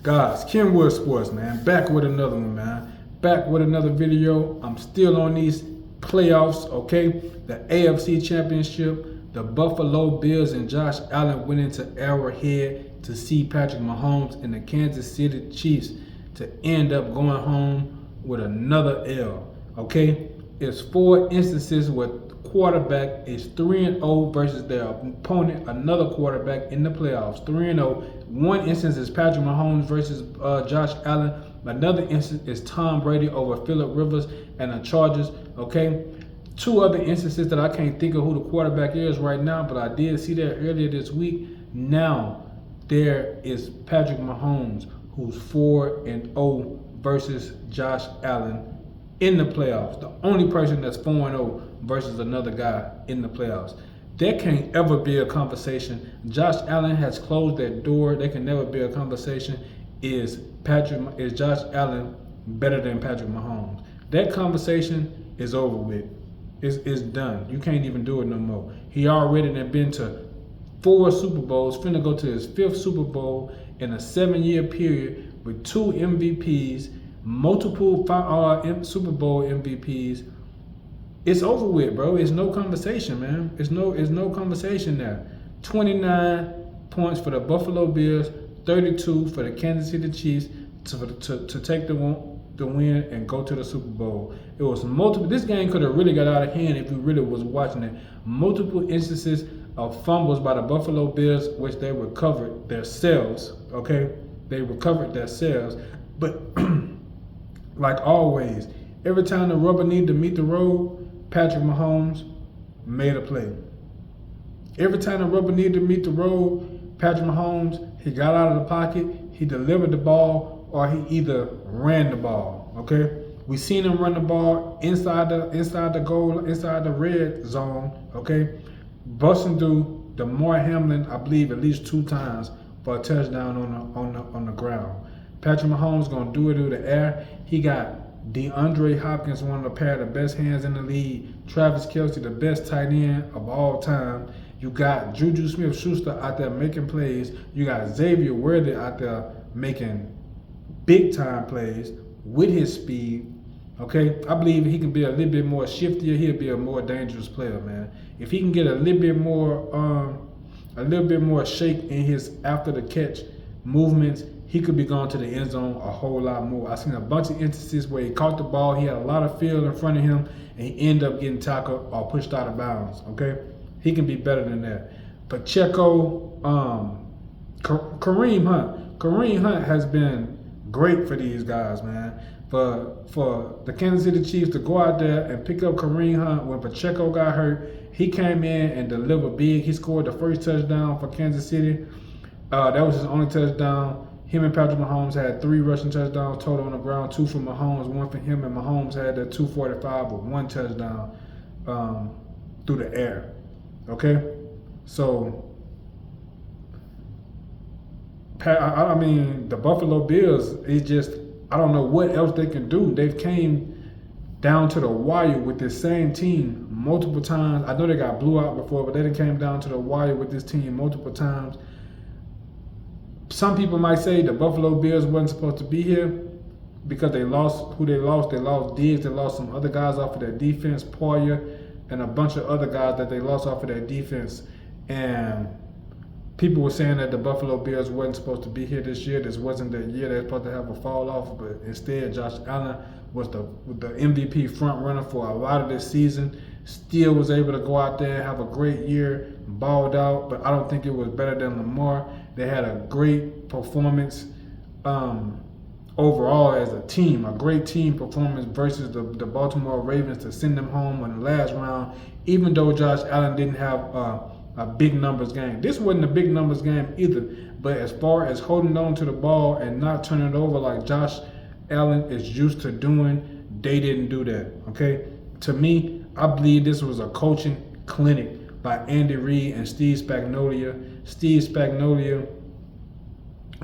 Guys, Kenwood Sports, man. Back with another one, man. Back with another video. I'm still on these playoffs, okay? The AFC Championship. The Buffalo Bills and Josh Allen went into Arrowhead to see Patrick Mahomes and the Kansas City Chiefs to end up going home with another L, okay? It's 4 instances where quarterback is 3-0 versus their opponent, another quarterback in the playoffs, 3-0. One instance is Patrick Mahomes versus Josh Allen. Another instance is Tom Brady over Phillip Rivers and the Chargers, okay? 2 other instances that I can't think of who the quarterback is right now, but I did see that earlier this week. Now, there is Patrick Mahomes, who's 4-0 versus Josh Allen in the playoffs. The only person that's 4-0 versus another guy in the playoffs. There can't ever be a conversation. Josh Allen has closed that door. There can never be a conversation. Is Josh Allen better than Patrick Mahomes? That conversation is over with. It's done. You can't even do it no more. He already done been to 4 Super Bowls, finna go to his 5th Super Bowl in a 7-year period with 2 MVPs, multiple Super Bowl MVPs. It's over with, bro. It's no conversation, man. It's no conversation there. 29 points for the Buffalo Bills, 32 for the Kansas City Chiefs to take the win and go to the Super Bowl. It was multiple. This game could have really got out of hand if you really was watching it. Multiple instances of fumbles by the Buffalo Bills, which they recovered themselves. Okay, they recovered themselves. But like always, every time the rubber needed to meet the road, Patrick Mahomes made a play. Every time the rubber needed to meet the road, Patrick Mahomes, he got out of the pocket, he delivered the ball, or he either ran the ball. Okay, we seen him run the ball inside the goal, inside the red zone. Okay, busting through DeMar Hamlin, I believe at least 2 times for a touchdown on the ground. Patrick Mahomes gonna do it through the air. He got DeAndre Hopkins, one of the pair of the best hands in the league. Travis Kelce, the best tight end of all time. You got Juju Smith-Schuster out there making plays. You got Xavier Worthy out there making big-time plays with his speed. Okay, I believe he can be a little bit more shiftier. He'll be a more dangerous player, man. If he can get a little bit more shake in his after the catch movements, he could be going to the end zone a whole lot more. I've seen a bunch of instances where he caught the ball, he had a lot of field in front of him, and he ended up getting tackled or pushed out of bounds. Okay, he can be better than that. Pacheco, Kareem Hunt has been great for these guys, man. For the Kansas City Chiefs to go out there and pick up Kareem Hunt when Pacheco got hurt, he came in and delivered big. He scored the first touchdown for Kansas City. That was his only touchdown. Him and Patrick Mahomes had 3 rushing touchdowns total on the ground, 2 for Mahomes, 1 for him, and Mahomes had that 245 with 1 touchdown through the air. Okay, so I mean the Buffalo Bills is just, I don't know what else they can do. They've came down to the wire with this same team multiple times. I know they got blew out before, but they done came down to the wire with this team multiple times. Some people might say the Buffalo Bills wasn't supposed to be here because they lost who they lost. They lost Diggs. They lost some other guys off of their defense, Poyer, and a bunch of other guys that they lost off of their defense. And people were saying that the Buffalo Bills wasn't supposed to be here this year. This wasn't the year they were supposed to have a fall off, but instead Josh Allen was the MVP front runner for a lot of this season. Still was able to go out there and have a great year, balled out, but I don't think it was better than Lamar. They had a great performance overall as a team, a great team performance versus the Baltimore Ravens to send them home in the last round, even though Josh Allen didn't have a big numbers game. This wasn't a big numbers game either, but as far as holding on to the ball and not turning it over like Josh Allen is used to doing, they didn't do that, okay? To me, I believe this was a coaching clinic by Andy Reid and Steve Spagnuolo. Steve Spagnuolo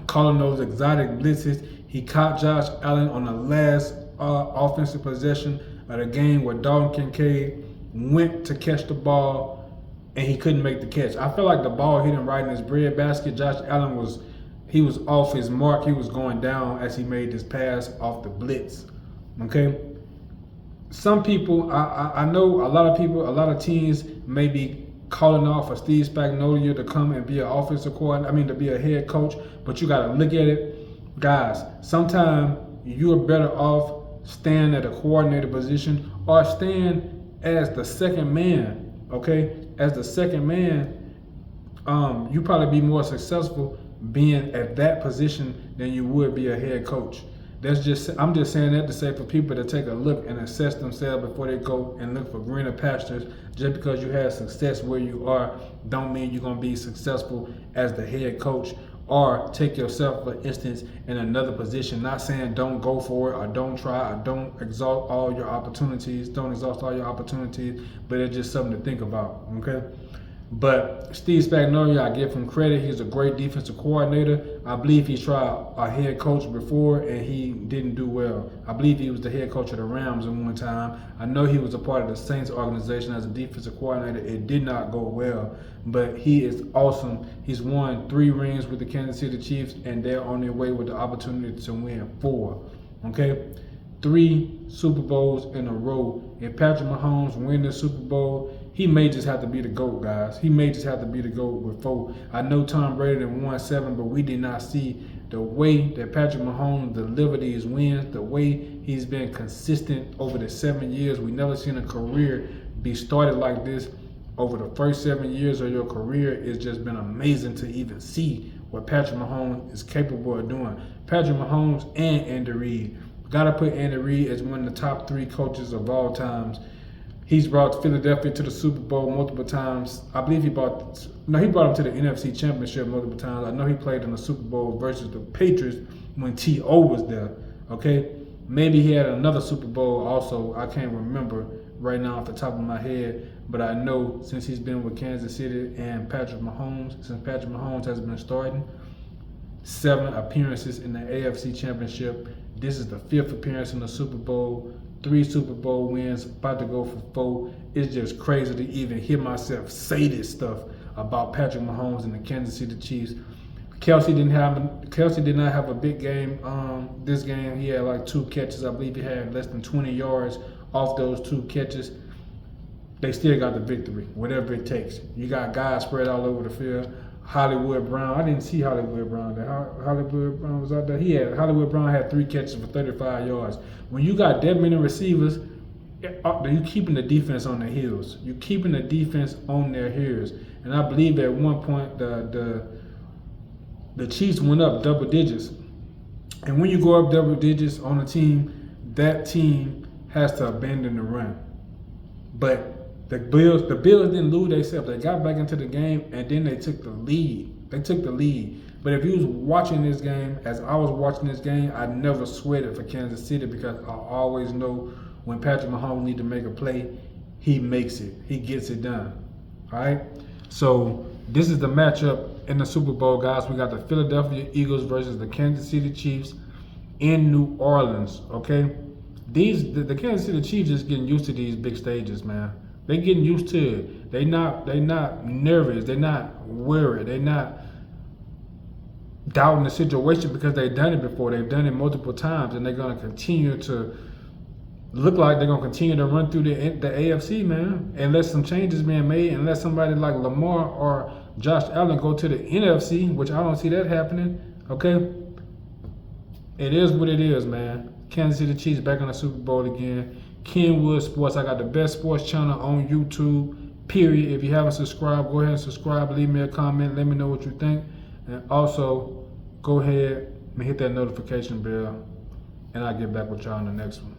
calling those exotic blitzes. He caught Josh Allen on the last offensive possession of the game where Dalton Kincaid went to catch the ball and he couldn't make the catch. I feel like the ball hit him right in his breadbasket. Josh Allen was he was off his mark. He was going down as he made this pass off the blitz. Okay. Some people, I know a lot of people, a lot of teams may be calling off for Steve Spagnuolo to come and be an offensive coordinator, to be a head coach, but you got to look at it. Guys, sometimes you're better off staying at a coordinator position or staying as the second man, okay? As the second man, you probably be more successful being at that position than you would be a head coach. I'm just saying that to say for people to take a look and assess themselves before they go and look for greener pastures. Just because you have success where you are, don't mean you're gonna be successful as the head coach. Or take yourself, for instance, in another position. Not saying don't go for it or don't try or don't exhaust all your opportunities. Don't exhaust all your opportunities, but it's just something to think about, okay? But Steve Spagnuolo, I give him credit. He's a great defensive coordinator. I believe he tried a head coach before and he didn't do well. I believe he was the head coach of the Rams at one time. I know he was a part of the Saints organization as a defensive coordinator. It did not go well, but he is awesome. He's won 3 rings with the Kansas City Chiefs, and they're on their way with the opportunity to win 4. Okay? 3 Super Bowls in a row. If Patrick Mahomes win the Super Bowl, he may just have to be the GOAT, guys. He may just have to be the GOAT with 4. I know Tom Brady won 7, but we did not see the way that Patrick Mahomes delivered these wins, the way he's been consistent over the 7 years. We never seen a career be started like this. Over the first 7 years of your career, it's just been amazing to even see what Patrick Mahomes is capable of doing. Patrick Mahomes and Andy Reid. Gotta put Andy Reid as one of the top 3 coaches of all times. He's brought Philadelphia to the Super Bowl multiple times. I believe he brought him to the NFC Championship multiple times. I know he played in the Super Bowl versus the Patriots when T.O. was there, okay? Maybe he had another Super Bowl also. I can't remember right now off the top of my head, but I know since he's been with Kansas City and Patrick Mahomes, since Patrick Mahomes has been starting, 7 appearances in the AFC Championship. This is the 5th appearance in the Super Bowl. 3 Super Bowl wins, about to go for 4. It's just crazy to even hear myself say this stuff about Patrick Mahomes and the Kansas City Chiefs. Kelsey did not have a big game. This game he had like 2 catches. I believe he had less than 20 yards off those 2 catches. They still got the victory, whatever it takes. You got guys spread all over the field. Hollywood Brown, I didn't see Hollywood Brown there. Hollywood Brown was out there. Hollywood Brown had 3 catches for 35 yards. When you got that many receivers, you're keeping the defense on their heels. You're keeping the defense on their heels. And I believe at one point the Chiefs went up double digits. And when you go up double digits on a team, that team has to abandon the run. But the Bills didn't lose themselves. They got back into the game and then they took the lead. But if you was watching this game, as I was watching this game, I never sweated for Kansas City because I always know when Patrick Mahomes needs to make a play, he makes it. He gets it done. All right? So this is the matchup in the Super Bowl, guys. We got the Philadelphia Eagles versus the Kansas City Chiefs in New Orleans, okay? The Kansas City Chiefs is getting used to these big stages, man. They getting used to it. They not nervous. They're not worried. They're not doubting the situation because they've done it before. They've done it multiple times, and they're going to continue to look like they're going to continue to run through the AFC, man. Unless some changes being made, unless somebody like Lamar or Josh Allen go to the NFC, which I don't see that happening, okay? It is what it is, man. Kansas City Chiefs back in the Super Bowl again. Kenwood Sports. I got the best sports channel on YouTube, period. If you haven't subscribed, go ahead and subscribe. Leave me a comment. Let me know what you think. And also, go ahead and hit that notification bell. And I'll get back with y'all in the next one.